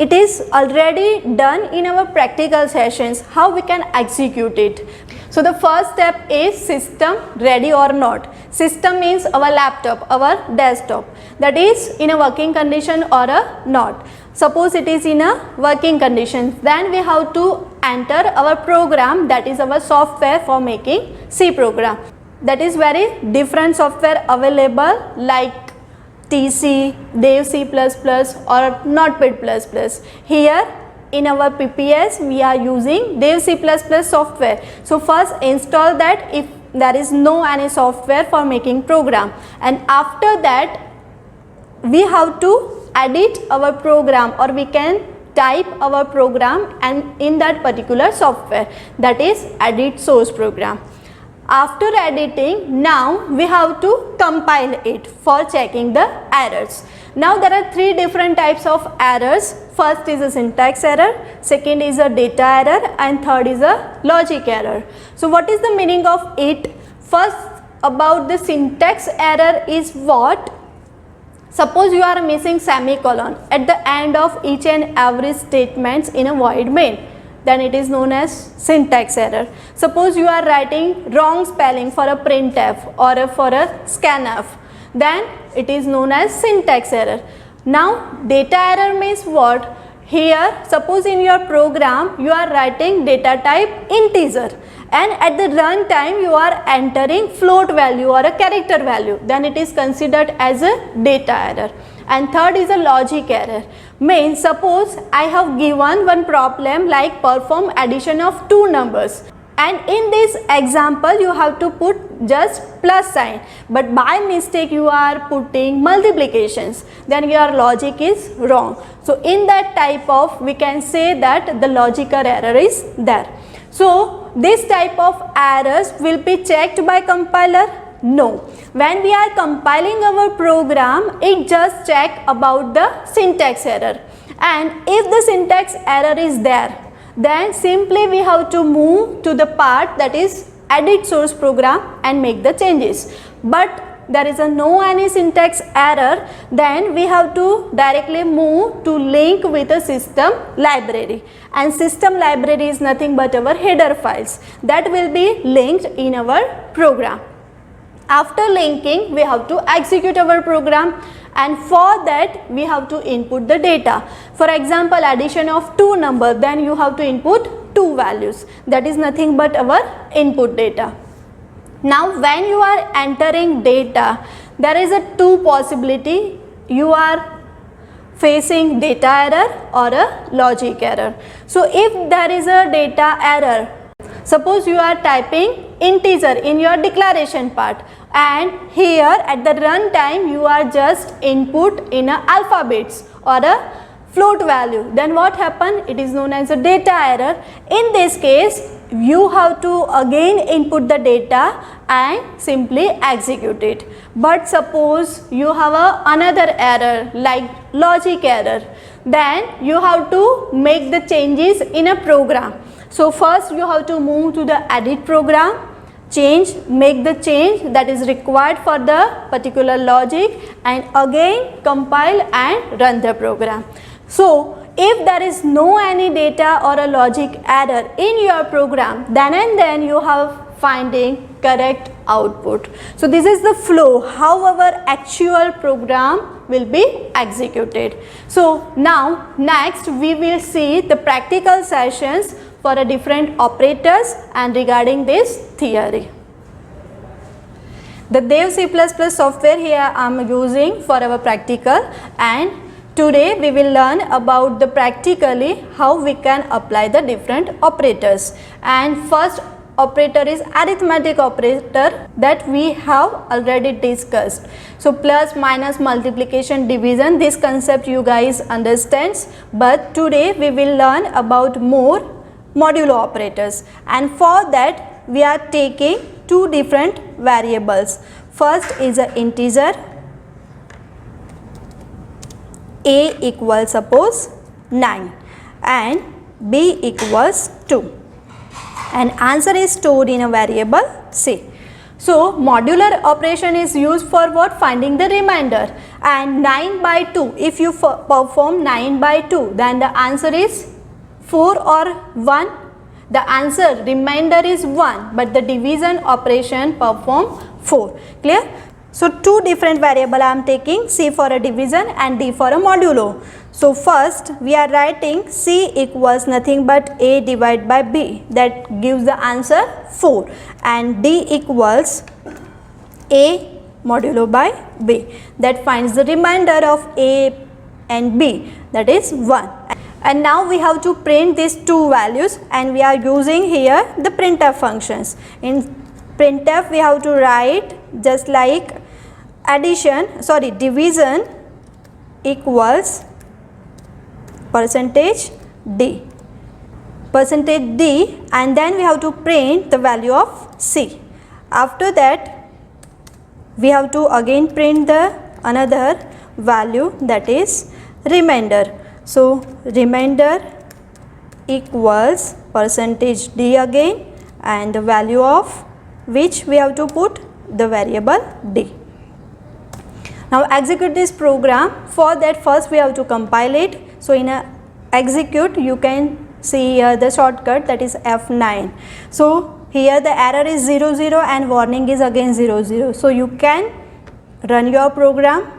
it is already done in our practical sessions. How we can execute it? So the first step is system ready or not. System means our laptop, our desktop, that is in a working condition or a not. Suppose it is in a working condition, then we have to enter our program, that is our software for making C program. That is very different software available like TC, Dev C++ or Notepad++. Here in our PPS we are using Dev C++ software. So first install that if there is no any software for making program, and after that we have to edit our program, or we can type our program and in that particular software, that is edit source program. After editing, now we have to compile it for checking the errors. Now there are three different types of errors. First is a syntax error, second is a data error, and third is a logic error. So what is the meaning of it? First, about the syntax error is what? Suppose you are missing semicolon at the end of each and every statements in a void main, then it is known as syntax error. Suppose you are writing wrong spelling for a printf or for a scanf, then it is known as syntax error. Now data error means what? Here suppose in your program you are writing data type integer, and at the run time you are entering float value or a character value, then it is considered as a data error. And third is a logic error. Means suppose I have given one problem like perform addition of two numbers, and in this example you have to put just plus sign, but by mistake you are putting multiplications, then your logic is wrong. So in that type of, we can say that the logical error is there. So this type of errors will be checked by compiler? No. When we are compiling our program, it just check about the syntax error, and if the syntax error is there, then simply we have to move to the part that is edit source program and make the changes. But there is a no any syntax error, then we have to directly move to link with a system library, and system library is nothing but our header files that will be linked in our program. After linking, we have to execute our program, and for that we have to input the data. For example, addition of two numbers, then you have to input two values, that is nothing but our input data. Now when you are entering data, there is a two possibility. You are facing data error or a logic error. So if there is a data error, suppose you are typing integer in your declaration part, and here at the run time you are just input in a alphabets or a float value, then what happen? It is known as a data error. In this case you have to again input the data and simply execute it. But suppose you have another error like logic error, then you have to make the changes in a program. So first you have to move to the edit program, make the change that is required for the particular logic, and again compile and run the program. So if there is no any data or a logic error in your program, then and then you have finding correct output. So this is the flow how our actual program will be executed. So now next we will see the practical sessions for a different operators and regarding this theory. The Dev C++ software here I am using for our practical, and today we will learn about the practically how we can apply the different operators. And first operator is arithmetic operator that we have already discussed. So plus, minus, multiplication, division, this concept you guys understands, but today we will learn about more modulo operators, and for that we are taking two different variables. First is an integer a equals suppose 9 and b equals 2, and answer is stored in a variable c. So modular operation is used for what? Finding the remainder. And 9 by 2, if you perform 9 by 2, then the answer is 4 or 1. The answer remainder is 1, but the division operation perform 4. Clear? So two different variable I am taking, C for a division and D for a modulo. So first we are writing C equals nothing but A divided by B, that gives the answer 4, and D equals A modulo by B, that finds the remainder of A and B, that is 1. And now we have to print these two values, and we are using here the printf functions. In printf we have to write just like division equals percentage D, and then we have to print the value of C. After that we have to again print the another value, that is remainder. So remainder equals percentage D again, and the value of which we have to put the variable D. Now execute this program. For that first we have to compile it. So in a execute you can see here the shortcut, that is F9. So here the error is 00 and warning is again 00. So you can run your program.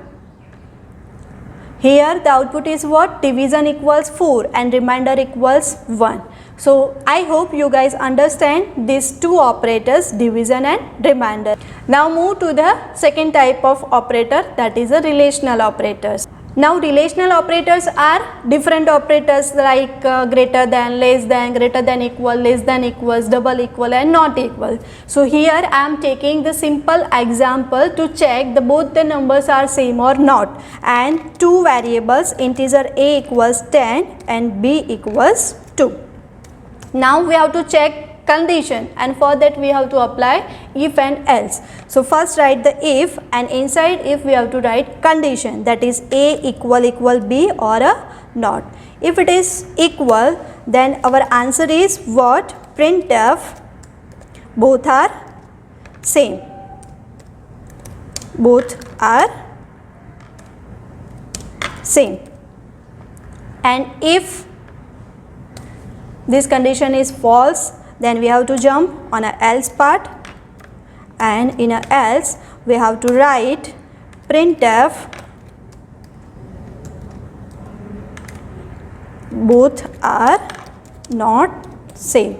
Here the output is what? Division equals 4 and remainder equals 1. So I hope you guys understand these two operators, division and remainder. Now move to the second type of operator, that is the relational operators. Now relational operators are different operators like greater than, less than, greater than equal, less than equals, double equal and not equal. So here I am taking the simple example to check both the numbers are same or not, and two variables, integer a equals 10 and b equals 2. Now we have to check condition, and for that we have to apply if and else. So first write the if, and inside if we have to write condition, that is a equal b or a not. If it is equal, then our answer is what? Printf both are same, both are same. And if this condition is false, then we have to jump on a else part, and in a else we have to write printf both are not same.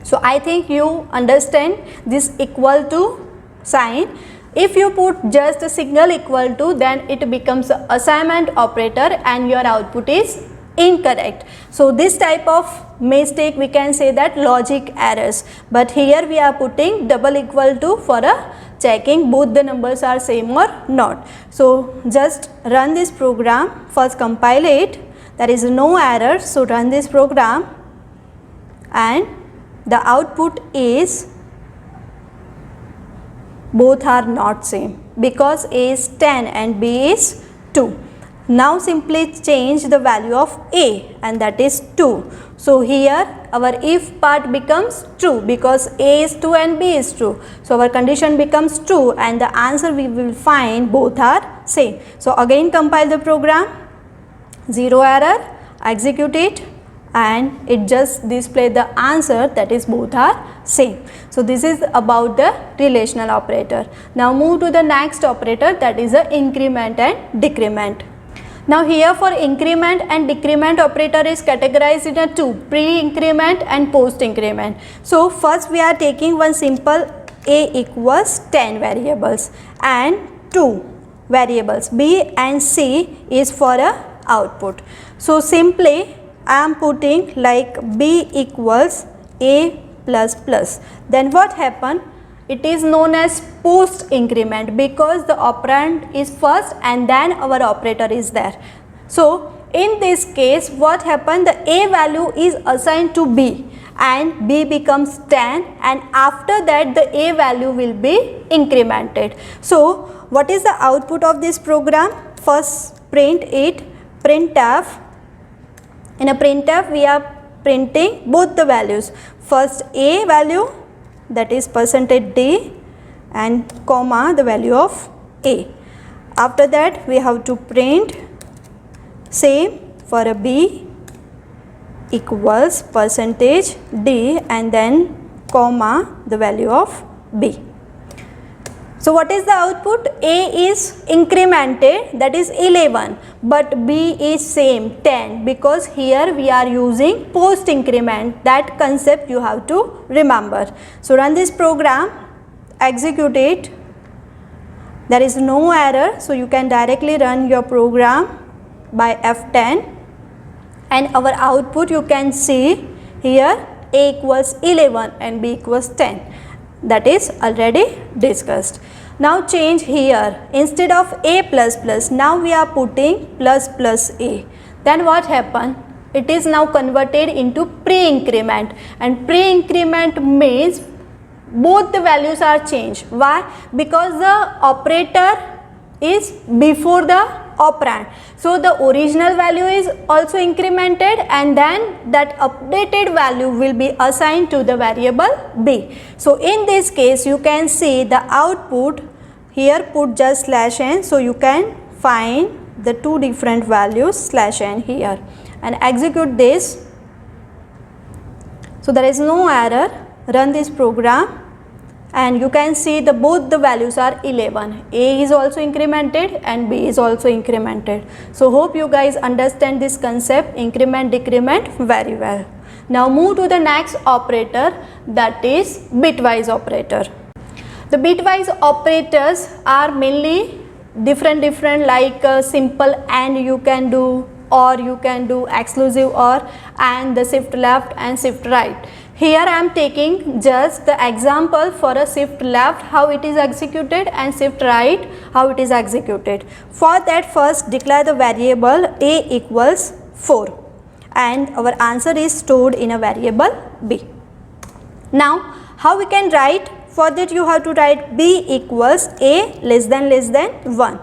So I think you understand this equal to sign. If you put just a single equal to, then it becomes an assignment operator and your output is incorrect. So this type of mistake we can say that logic errors, but here we are putting double equal to for a checking both the numbers are same or not. So just run this program, first compile it, there is no error, so run this program, and the output is both are not same because A is 10 and B is 2. Now simply change the value of A, and that is 2. So here our if part becomes true because A is 2 and B is true. So our condition becomes true and the answer we will find both are same. So again compile the program, 0 error, execute it, and it just display the answer, that is both are same. So this is about the relational operator. Now move to the next operator, that is the increment and decrement. Now here for increment and decrement operator is categorized into two, pre-increment and post-increment. So first we are taking one simple A equals 10 variables and 2 variables B and C is for a output. So simply I am putting like B equals A plus plus. Then what happened? It is known as post increment because the operand is first and then our operator is there. So in this case what happened? The A value is assigned to B and B becomes 10, and after that the A value will be incremented. So what is the output of this program? First print it, printf. In a printf we are printing both the values. First A value, that is percentage D, and comma the value of A. After that we have to print same for a B equals percentage D and then comma the value of B. So what is the output? A is incremented, that is 11, but B is same 10, because here we are using post increment. That concept you have to remember. So run this program, execute it. There is no error, so you can directly run your program by F10, and our output you can see here, A equals 11 and B equals 10. That is already discussed. Now change here, instead of A plus plus, now we are putting plus plus A. Then what happened? It is now converted into pre-increment, and pre-increment means both the values are changed. Why? Because the operator is before the operand. So the original value is also incremented, and then that updated value will be assigned to the variable B. So in this case you can see the output here, put just slash n, so you can find the two different values slash n here, and execute this. So there is no error. Run this program and you can see the both the values are 11. A is also incremented and B is also incremented. So hope you guys understand this concept, increment decrement, very well. Now move to the next operator, that is bitwise operator. The bitwise operators are mainly different like simple AND you can do, or you can do exclusive OR, and the shift left and shift right. Here I am taking just the example for a shift left how it is executed and shift right how it is executed. For that, first declare the variable A equals 4, and our answer is stored in a variable B. Now how we can write? For that you have to write B equals A less than 1.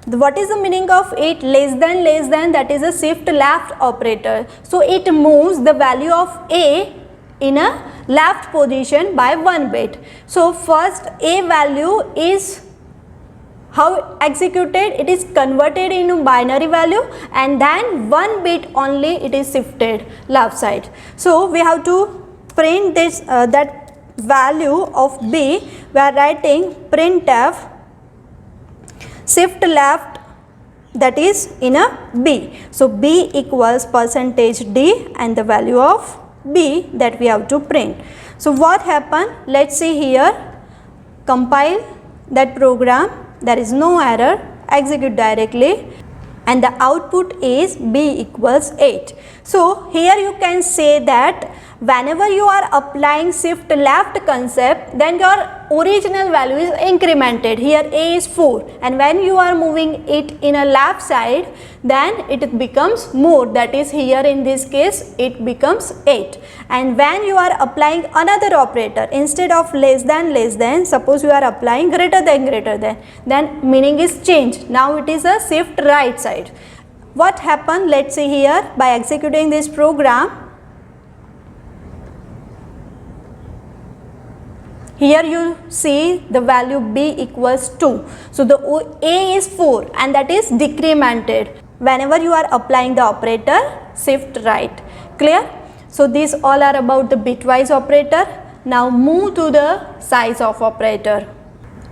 What is the meaning of it? Less than, that is a shift left operator. So it moves the value of A in a left position by 1 bit. So first A value is how executed? It is converted into binary value, and then 1 bit only it is shifted left side. So we have to print this that value of B. We are writing printf shift left, that is in a B. So B equals percentage D and the value of B that we have to print. So what happened? Let's see here, compile that program, there is no error, execute directly, and the output is B equals 8. So here you can say that whenever you are applying shift left concept, then your original value is incremented. Here A is 4, and when you are moving it in a left side, then it becomes more, that is here in this case it becomes 8. And when you are applying another operator, instead of less than, suppose you are applying greater than, then meaning is changed. Now it is a shift right side. What happened? Let's see here, by executing this program. Here you see the value B equals 2. So the A is 4 and that is decremented whenever you are applying the operator shift right. Clear? So these all are about the bitwise operator. Now move to the size of operator.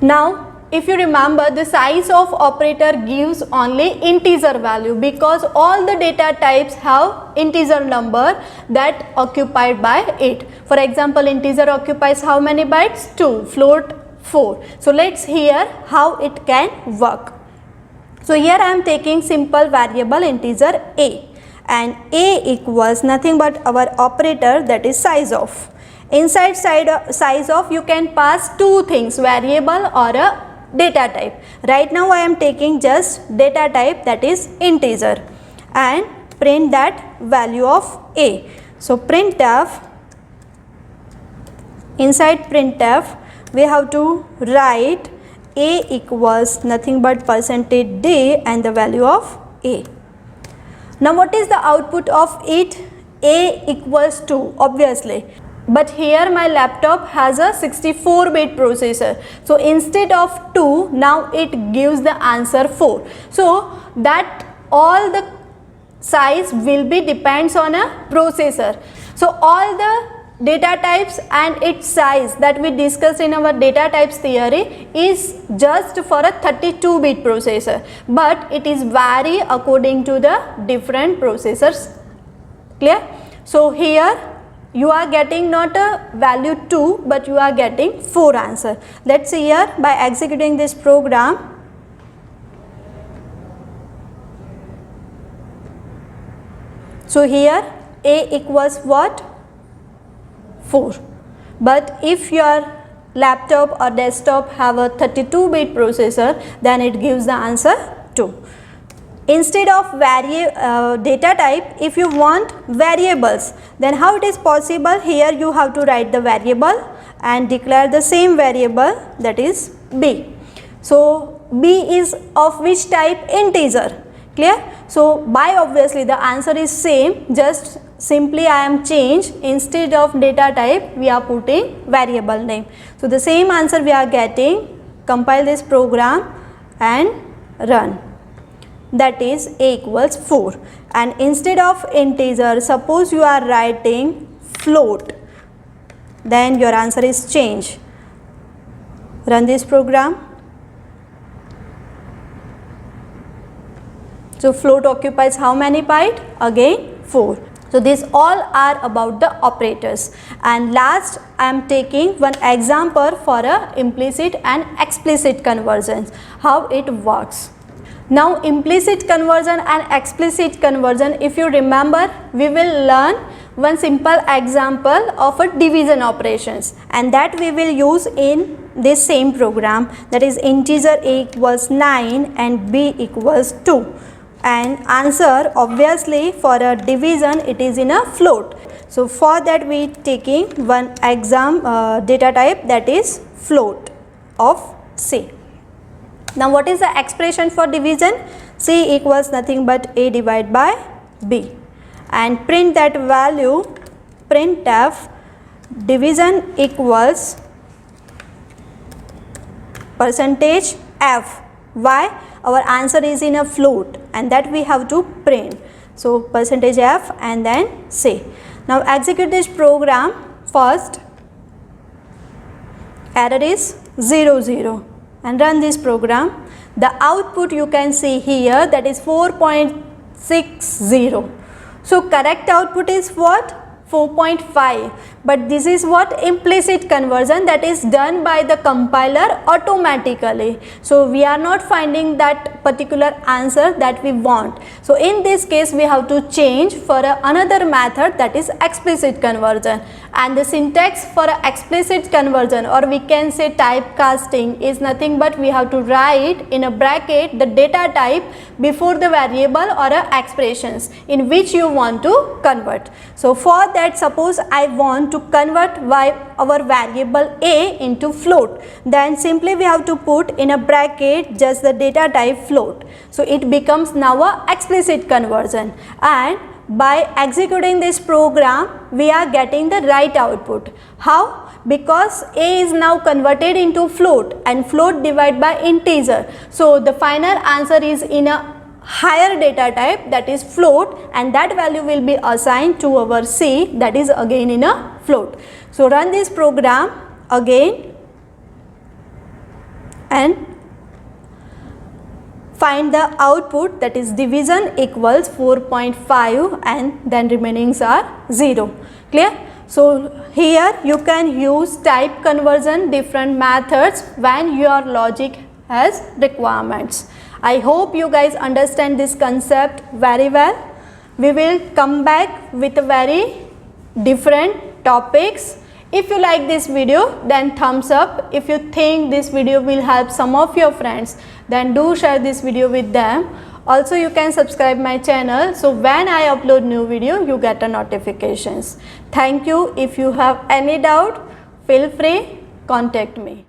Now if you remember, the size of operator gives only integer value, because all the data types have integer number that occupied by it. For example, integer occupies how many bytes? 2, float 4. So let's hear how it can work. So here I am taking simple variable integer A, and A equals nothing but our operator, that is size of. Inside size of you can pass two things, variable or a data type. Right now I am taking just data type, that is integer, and print that value of A. So printf, inside printf we have to write A equals nothing but percentage D and the value of A. Now what is the output of it? A equals 2, obviously. But here my laptop has a 64-bit processor. So instead of 2, now it gives the answer 4. So that all the size will be depends on a processor. So all the data types and its size that we discussed in our data types theory is just for a 32-bit processor, but it is vary according to the different processors. Clear? So here you are getting not a value 2, but you are getting 4 answer. Let's see here by executing this program. So here A equals what? 4. But if your laptop or desktop have a 32-bit processor, then it gives the answer 2. Instead of data type, if you want variables, then how it is possible? Here you have to write the variable and declare the same variable, that is B. So B is of which type? Integer. Clear? So by obviously the answer is same, just simply I am change, instead of data type we are putting variable name. So the same answer we are getting. Compile this program and run. That is A equals 4. And instead of integer, suppose you are writing float, then your answer is change. Run this program. So float occupies how many bytes? Again 4. So these all are about the operators. And last I am taking one example for a implicit and explicit conversions, how it works. Now implicit conversion and explicit conversion, if you remember, we will learn one simple example of a division operations, and that we will use in this same program, that is integer A equals 9 and B equals 2. And answer obviously for a division it is in a float. So for that we taking one data type, that is float of C. Now what is the expression for division? C equals nothing but A divided by B, and print that value, printf division equals percentage F. Why? Our answer is in a float and that we have to print. So percentage F and then C. Now execute this program. First error is 0 0 and run this program. The output you can see here, that is 4.60. So correct output is what? 4.5, but this is what? Implicit conversion, that is done by the compiler automatically. So we are not finding that particular answer that we want. So in this case we have to change for another method, that is explicit conversion. And the syntax for explicit conversion, or we can say typecasting, is nothing but we have to write in a bracket the data type before the variable or expressions in which you want to convert. So for that, suppose I want to convert our variable A into float, then simply we have to put in a bracket just the data type float. So it becomes now a explicit conversion, and by executing this program we are getting the right output. How? Because A is now converted into float and float divided by integer. So the final answer is in a higher data type, that is float, and that value will be assigned to our C, that is again in a float. So run this program again and find the output, that is division equals 4.5 and then remainings are 0. Clear? So here you can use type conversion different methods when your logic has requirements. I hope you guys understand this concept very well. We will come back with very different topics. If you like this video, then thumbs up. If you think this video will help some of your friends, then do share this video with them. Also you can subscribe my channel, so when I upload new video you get a notifications. Thank you. If you have any doubt, feel free, contact me.